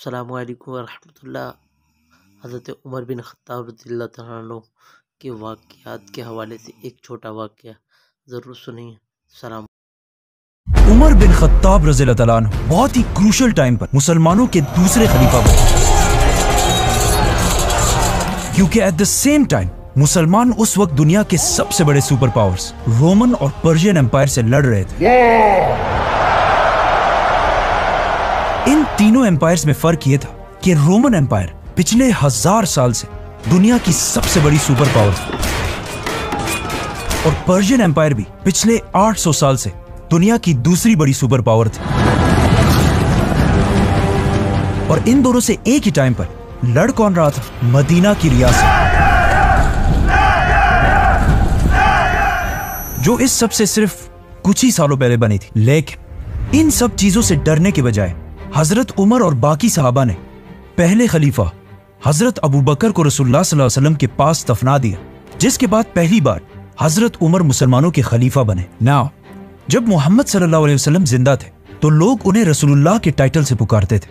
अस्सलामुअलैकुम वरहमतुल्लाह। हज़रत उमर बिन ख़त्ताब रज़ियल्लाहु तआला अन्हु के वाक़यात के हवाले से एक छोटा वाक़या ज़रूर सुनिए। सलाम। उमर बिन खत्ताब रज़ियल्लाहु तआला अन्हु बहुत ही क्रूशल टाइम पर मुसलमानों के दूसरे खलीफा बने, क्योंकि एट द सेम टाइम मुसलमान उस वक्त दुनिया के सबसे बड़े सुपर पावर्स रोमन और पर्शियन एम्पायर से लड़ रहे थे। इन तीनों एम्पायर्स में फर्क ये था कि रोमन एम्पायर पिछले 1000 साल से दुनिया की सबसे बड़ी सुपर पावर थी और पर्शियन एम्पायर भी पिछले 800 साल से दुनिया की दूसरी बड़ी सुपर पावर थी। और इन दोनों से एक ही टाइम पर लड़ कौन रहा था? मदीना की रियासत, जो इस सब से सिर्फ कुछ ही सालों पहले बनी थी। लेकिन इन सब चीजों से डरने के बजाय हजरत उमर और बाकी सहाबा ने पहले खलीफा हजरत अबू बकर को रसूलुल्लाह सल्लल्लाहु अलैहि वसल्लम के पास दफना दिया, जिसके बाद पहली बार हजरत उमर मुसलमानों के खलीफा बने। नाउ जब मोहम्मद सल्लल्लाहु अलैहि वसल्लम जिंदा थे तो लोग उन्हें रसूलुल्लाह के टाइटल से पुकारते थे,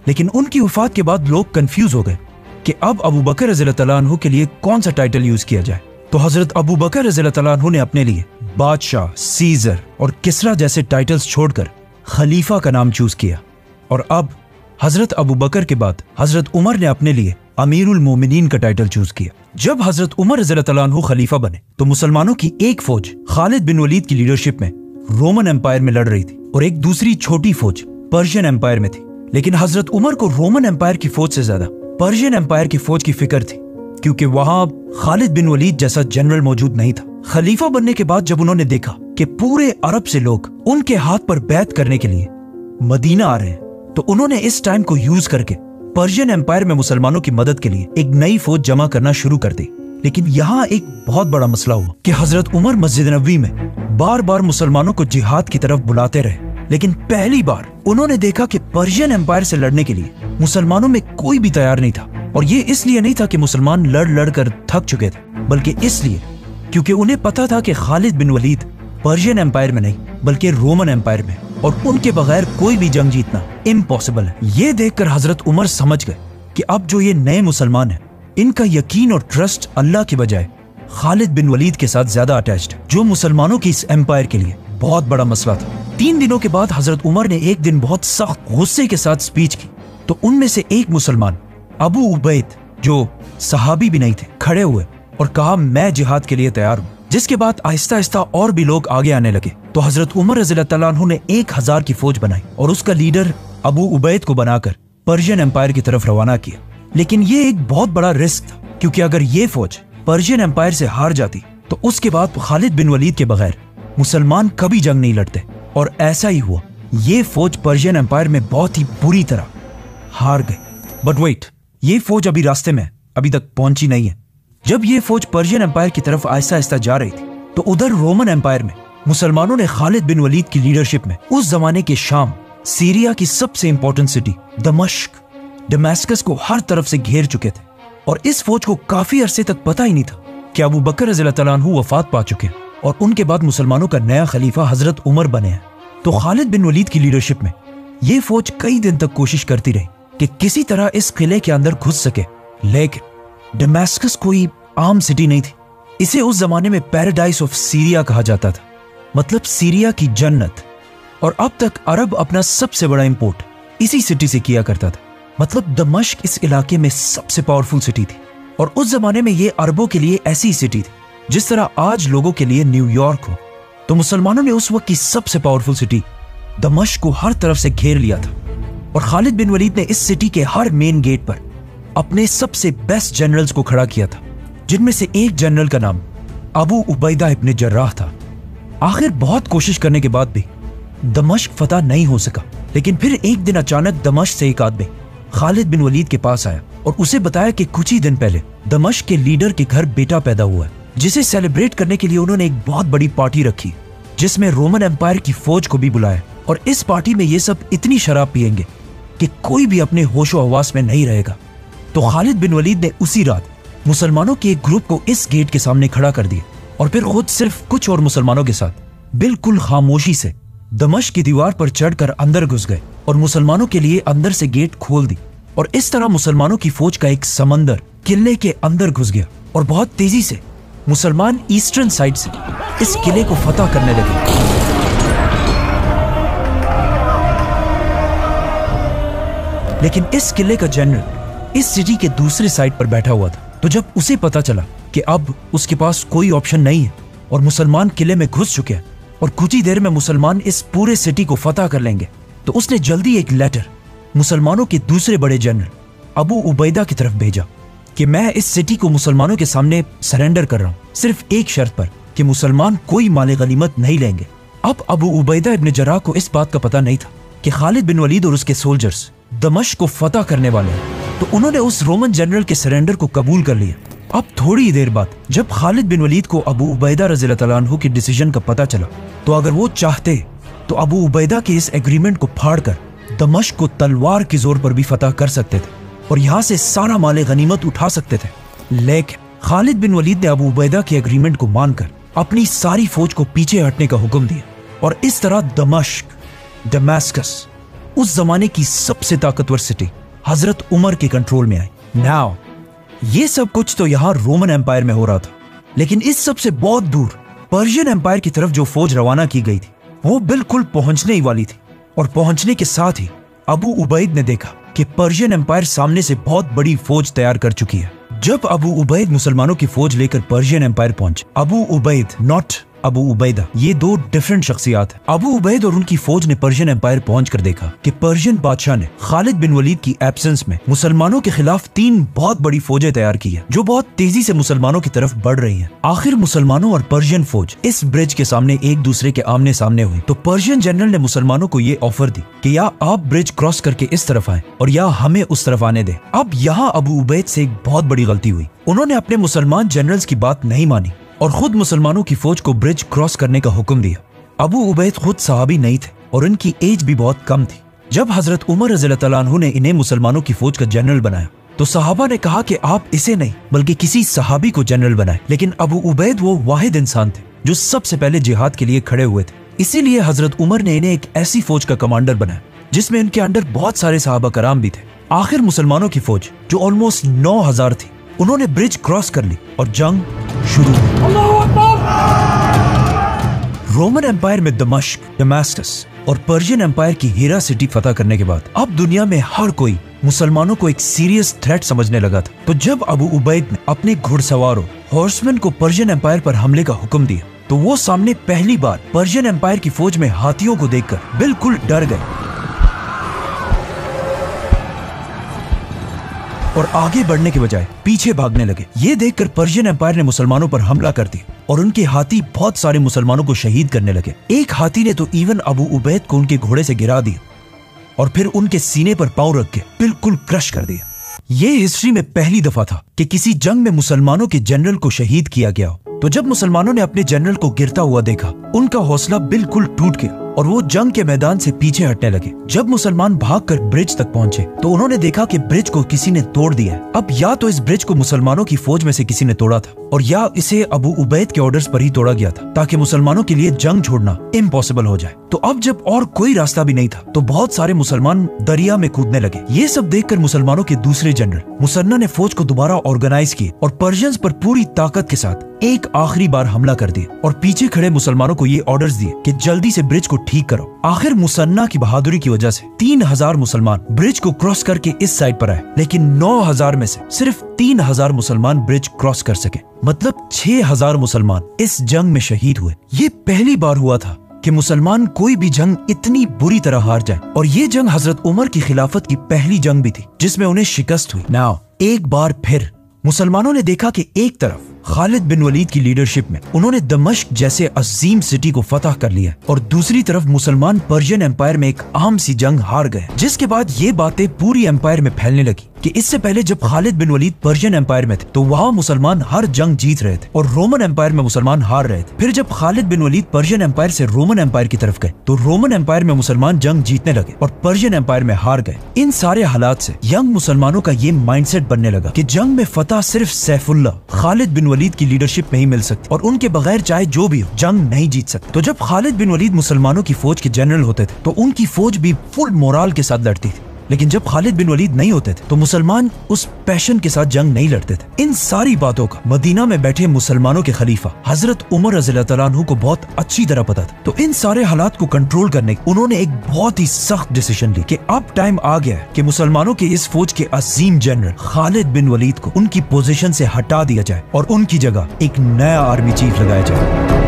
लेकिन उनकी वफात के बाद लोग कंफ्यूज हो गए कि अब अबू बकर रज़ियल्लाहु तआला अन्हु के लिए कौन सा टाइटल यूज किया जाए। तो हजरत अबू बकर रज़ियल्लाहु तआला अन्हु ने अपने लिए बादशाह, सीजर और किसरा जैसे टाइटल्स छोड़कर खलीफा का नाम चूज किया। और अब हजरत अबू बकर के बाद हजरत उमर ने अपने लिए अमीरुल मोमिनीन का टाइटल चूज किया। जब हजरत उमर रज़ियल्लाहु तआला अन्हु खलीफा बने तो मुसलमानों की एक फौज खालिद बिन वलीद की लीडरशिप में रोमन एम्पायर में लड़ रही थी और एक दूसरी छोटी फौज पर्शियन एम्पायर में थी। लेकिन हजरत उमर को रोमन एम्पायर की फौज से ज्यादा पर्शियन एम्पायर की फौज की फिक्र थी, क्योंकि वहां खालिद बिन वलीद जैसा जनरल मौजूद नहीं था। खलीफा बनने के बाद जब उन्होंने देखा कि पूरे अरब से लोग उनके हाथ पर बैत करने के लिए मदीना आ रहे हैं, तो उन्होंने इस टाइम को यूज करके पर्शियन एम्पायर में मुसलमानों की मदद के लिए एक नई फौज जमा करना शुरू कर दी। लेकिन यहाँ एक बहुत बड़ा मसला हुआ कि हजरत उमर मस्जिद नबवी में बार बार मुसलमानों को जिहाद की तरफ बुलाते रहे, लेकिन पहली बार उन्होंने देखा कि पर्शियन एम्पायर से लड़ने के लिए मुसलमानों में कोई भी तैयार नहीं था। और ये इसलिए नहीं था कि मुसलमान लड़ लड़ कर थक चुके थे, बल्कि इसलिए क्योंकि उन्हें पता था कि खालिद बिन वलीद पर्शियन एम्पायर में नहीं बल्कि रोमन एम्पायर में, और उनके बगैर कोई भी जंग जीतना इम्पॉसिबल है। ये देखकर हजरत उमर समझ गए कि अब जो ये नए मुसलमान हैं, इनका यकीन और ट्रस्ट अल्लाह के बजाय खालिद बिन वलीद के साथ ज्यादा अटैच्ड है, जो मुसलमानों की इस एम्पायर के लिए बहुत बड़ा मसला था। 3 दिनों के बाद हजरत उमर ने एक दिन बहुत सख्त गुस्से के साथ स्पीच की, तो उनमें से एक मुसलमान अबू उबैद, जो सहाबी भी नहीं थे, खड़े हुए और कहा मैं जिहाद के लिए तैयार हूँ। जिसके बाद आहिस्ता आहिस्ता और भी लोग आगे आने लगे। तो हजरत उमर रज़ियल्लाहु तआला अन्हु ने 1000 की फौज बनाई और उसका लीडर अबू उबैद को बनाकर पर्शियन एम्पायर की तरफ रवाना किया। लेकिन ये एक बहुत बड़ा रिस्क था, क्योंकि अगर ये फौज पर्शियन एम्पायर से हार जाती तो उसके बाद खालिद बिन वलीद के बगैर मुसलमान कभी जंग नहीं लड़ते। और ऐसा ही हुआ, ये फौज पर्शियन एम्पायर में बहुत ही बुरी तरह हार गई। बट वेट, ये फौज अभी रास्ते में अभी तक पहुंची नहीं है। जब ये फौज पर्शियन एम्पायर की तरफ आहिस्ता आहिस्ता जा रही थी तो उधर रोमन एम्पायर में मुसलमानों ने खालिद बिन वलीद की लीडरशिप में उस जमाने के शाम, सीरिया की सबसे इंपॉर्टेंट सिटी दमिश्क, दमास्कस को हर तरफ से घेर चुके थे। और इस फौज को काफी अरसे तक पता ही नहीं था कि अबू बकर रज़ियल्लाहु तआला अन्हु वफात पा चुके हैं और उनके बाद मुसलमानों का नया खलीफा हजरत उमर बने हैं। तो खालिद बिन वलीद की लीडरशिप में ये फौज कई दिन तक कोशिश करती रही कि किसी तरह इस किले के अंदर घुस सके, लेकिन दमास्कस कोई आम सिटी नहीं थी। इसे उस जमाने में पैराडाइज ऑफ सीरिया कहा जाता था, मतलब सीरिया की जन्नत। और अब तक अरब अपना सबसे बड़ा इंपोर्ट इसी सिटी से किया करता था, मतलब दमिश्क इस इलाके में सबसे पावरफुल सिटी थी। और उस जमाने में ये अरबों के लिए ऐसी सिटी थी जिस तरह आज लोगों के लिए न्यूयॉर्क हो। तो मुसलमानों ने उस वक्त की सबसे पावरफुल सिटी दमिश्क को हर तरफ से घेर लिया था। और खालिद बिन वलीद ने इस सिटी के हर मेन गेट पर अपने सबसे बेस्ट जनरल्स को खड़ा किया था, जिनमें से एक जनरल का नाम अबू उबैदा इब्न जर्राह था। आखिर बहुत कोशिश करने के बाद भी दमिश्क फतह नहीं हो सका। लेकिन फिर एक दिन अचानक दमिश्क से एक आदमी खालिद बिन वलीद के पास आया और उसे बताया कि कुछ ही दिन पहले दमिश्क के लीडर के घर बेटा पैदा हुआ है, जिसे सेलिब्रेट करने के लिए उन्होंने एक बहुत बड़ी पार्टी रखी, जिसमें रोमन एम्पायर की फौज को भी बुलाया। और इस पार्टी में ये सब इतनी शराब पियेंगे कि कोई भी अपने होशो हवास में नहीं रहेगा। तो खालिद बिन वलीद ने उसी रात मुसलमानों के एक ग्रुप को इस गेट के सामने खड़ा कर दिया और फिर खुद सिर्फ कुछ और मुसलमानों के साथ बिल्कुल खामोशी से दमिश्क की दीवार पर चढ़कर अंदर घुस गए और मुसलमानों के लिए अंदर से गेट खोल दी। और इस तरह मुसलमानों की फौज का एक समंदर किले के अंदर घुस गया और बहुत तेजी से मुसलमान ईस्टर्न साइड से इस किले को फतह करने लगे। लेकिन इस किले का जनरल इस सिटी के दूसरे साइड पर बैठा हुआ था। तो जब उसे पता चला कि अब उसके पास कोई ऑप्शन नहीं है और मुसलमान किले में घुस चुके हैं और कुछ ही देर में मुसलमान इस पूरे सिटी को फतह कर लेंगे, तो उसने जल्दी एक लेटर मुसलमानों के दूसरे बड़े जनरल अबू उबैदा की तरफ भेजा कि मैं इस सिटी को मुसलमानों के सामने सरेंडर कर रहा हूं, सिर्फ एक शर्त पर कि मुसलमान कोई माल गनीमत नहीं लेंगे। अब अबू उबैदा इब्न जर्राह को इस बात का पता नहीं था कि खालिद बिन वलीद और उसके सोल्जर्स दमिश्क को फतह करने वाले हैं, तो उन्होंने उस रोमन जनरल के सरेंडर को कबूल कर लिया। अब थोड़ी देर बाद जब खालिद बिन वलीद को अबू उबैदा रज़ियल्लाहु तआला अन्हु के डिसीजन का पता चला, तो अगर वो चाहते तो अबू उबैदा के इस एग्रीमेंट को फाड़कर दमिश्क को तलवार के जोर पर भी फतह कर सकते थे और यहाँ से सारा माल गनीमत उठा सकते थे। लेकिन खालिद बिन वलीद ने अबू उबैदा के एग्रीमेंट को मानकर अपनी सारी फौज को पीछे हटने का हुक्म दिया और इस तरह दमास्कस उस जमाने की सबसे ताकतवर सिटी हजरत उमर के कंट्रोल में आई। नाउ ये सब कुछ तो यहाँ रोमन एम्पायर में हो रहा था, लेकिन इस सब से बहुत दूर पर्शियन एम्पायर की तरफ जो फौज रवाना की गई थी वो बिल्कुल पहुंचने ही वाली थी। और पहुंचने के साथ ही अबू उबैद ने देखा कि पर्शियन एम्पायर सामने से बहुत बड़ी फौज तैयार कर चुकी है। जब अबू उबैद मुसलमानों की फौज लेकर पर्शियन एम्पायर पहुंचे, अबू उबैद नॉट अबू उबैदा, ये दो डिफरेंट शख्सियात हैं। अबू उबैद और उनकी फौज ने पर्शियन एम्पायर पहुंचकर देखा कि पर्शियन बादशाह ने खालिद बिन वलीद की एब्सेंस में मुसलमानों के खिलाफ 3 बहुत बड़ी फौजें तैयार की है जो बहुत तेजी से मुसलमानों की तरफ बढ़ रही हैं। आखिर मुसलमानों और पर्शियन फौज इस ब्रिज के सामने एक दूसरे के आमने सामने हुई, तो पर्शियन जनरल ने मुसलमानों को ये ऑफर दी कि या आप ब्रिज क्रॉस करके इस तरफ आए और या हमें उस तरफ आने दे। अब यहाँ अबू उबैद से एक बहुत बड़ी गलती हुई, उन्होंने अपने मुसलमान जनरल्स की बात नहीं मानी और खुद मुसलमानों की फौज को ब्रिज क्रॉस करने का हुक्म दिया। अबू उबैद खुद सहाबी नहीं थे और इनकी एज भी बहुत कम थी। जब हजरत उमर रज़ियल्लाहु तआला अन्हु ने इन्हें मुसलमानों की फौज का जनरल बनाया, तो सहाबा ने कहा कि आप इसे नहीं बल्कि किसी सहाबी को जनरल बनाए। लेकिन अबू उबैद वो वाहिद इंसान थे जो सबसे पहले जिहाद के लिए खड़े हुए थे, इसीलिए हजरत उमर ने इन्हें एक ऐसी फौज का कमांडर बनाया जिसमें इनके अंडर बहुत सारे सहाबा कराम भी थे। आखिर मुसलमानों की फौज जो ऑलमोस्ट 9000 थी, उन्होंने ब्रिज क्रॉस कर ली और जंग शुरू हुई। रोमन एम्पायर में दमिश्क, दमास्कस और पर्शियन एम्पायर की हीरा सिटी फतह करने के बाद अब दुनिया में हर कोई मुसलमानों को एक सीरियस थ्रेट समझने लगा था। तो जब अबू उबैद ने अपने घुड़सवारों हॉर्समैन को पर्शियन एम्पायर पर हमले का हुक्म दिया, तो वो सामने पहली बार पर्शियन एम्पायर की फौज में हाथियों को देखकर बिल्कुल डर गए और आगे बढ़ने के बजाय पीछे भागने लगे। ये देखकर पर्शियन एम्पायर ने मुसलमानों पर हमला कर दिया और उनके हाथी बहुत सारे मुसलमानों को शहीद करने लगे। एक हाथी ने तो इवन अबू उबैद को उनके घोड़े से गिरा दिया और फिर उनके सीने पर पांव रख के बिल्कुल क्रश कर दिया। ये हिस्ट्री में पहली दफा था कि किसी जंग में मुसलमानों के जनरल को शहीद किया गया हो। तो जब मुसलमानों ने अपने जनरल को गिरता हुआ देखा, उनका हौसला बिल्कुल टूट गया और वो जंग के मैदान से पीछे हटने लगे। जब मुसलमान भागकर ब्रिज तक पहुंचे, तो उन्होंने देखा कि ब्रिज को किसी ने तोड़ दिया है। अब या तो इस ब्रिज को मुसलमानों की फौज में से किसी ने तोड़ा था और या इसे अबू उबैद के ऑर्डर्स पर ही तोड़ा गया था ताकि मुसलमानों के लिए जंग छोड़ना इम्पॉसिबल हो जाए। तो अब जब और कोई रास्ता भी नहीं था, तो बहुत सारे मुसलमान दरिया में कूदने लगे। ये सब देखकर मुसलमानों के दूसरे जनरल मुसन्ना ने फौज को दोबारा ऑर्गेनाइज किए और पर्शियंस पर पूरी ताकत के साथ एक आखिरी बार हमला कर दिया और पीछे खड़े मुसलमानों को ये ऑर्डर्स दिए कि जल्दी से ब्रिज को ठीक करो। आखिर मुसन्ना की बहादुरी की वजह से 3000 मुसलमान ब्रिज को क्रॉस करके इस साइड पर आए, लेकिन 9000 में से सिर्फ 3000 मुसलमान ब्रिज क्रॉस कर सके। मतलब 6000 मुसलमान इस जंग में शहीद हुए। ये पहली बार हुआ था कि मुसलमान कोई भी जंग इतनी बुरी तरह हार जाए और ये जंग हजरत उमर की खिलाफत की पहली जंग भी थी जिसमें उन्हें शिकस्त हुई। नाउ एक बार फिर मुसलमानों ने देखा कि एक तरफ खालिद बिन वलीद की लीडरशिप में उन्होंने दमिश्क जैसे अजीम सिटी को फतह कर लिया और दूसरी तरफ मुसलमान पर्शियन एम्पायर में एक आम सी जंग हार गए, जिसके बाद ये बातें पूरी एम्पायर में फैलने लगी कि इससे पहले जब खालिद बिन वलीद पर्शियन एम्पायर में थे तो वहाँ मुसलमान हर जंग जीत रहे थे और रोमन एम्पायर में मुसलमान हार रहे थे। फिर जब खालिद बिन वलीद पर्शियन एम्पायर से रोमन एम्पायर की तरफ गए तो रोमन एम्पायर में मुसलमान जंग जीतने लगे और पर्शियन एम्पायर में हार गए। इन सारे हालात से यंग मुसलमानों का ये माइंडसेट बनने लगा कि जंग में फतह सिर्फ सैफुल्लाह खालिद बिन वलीद की लीडरशिप में ही मिल सकती और उनके बगैर चाहे जो भी हो जंग नहीं जीत सकते। तो जब खालिद बिन वलीद मुसलमानों की फौज के जनरल होते थे तो उनकी फौज भी फुल मोराल के साथ लड़ती थी लेकिन जब खालिद बिन वलीद नहीं होते थे तो मुसलमान उस पैशन के साथ जंग नहीं लड़ते थे। इन सारी बातों का मदीना में बैठे मुसलमानों के खलीफा हजरत उमर रज़ियल्लाहु तआला अन्हु को बहुत अच्छी तरह पता था। तो इन सारे हालात को कंट्रोल करने उन्होंने एक बहुत ही सख्त डिसीजन ली कि अब टाइम आ गया है कि मुसलमानों के इस फौज के अजीम जनरल खालिद बिन वलीद को उनकी पोजीशन से हटा दिया जाए और उनकी जगह एक नया आर्मी चीफ लगाया जाए।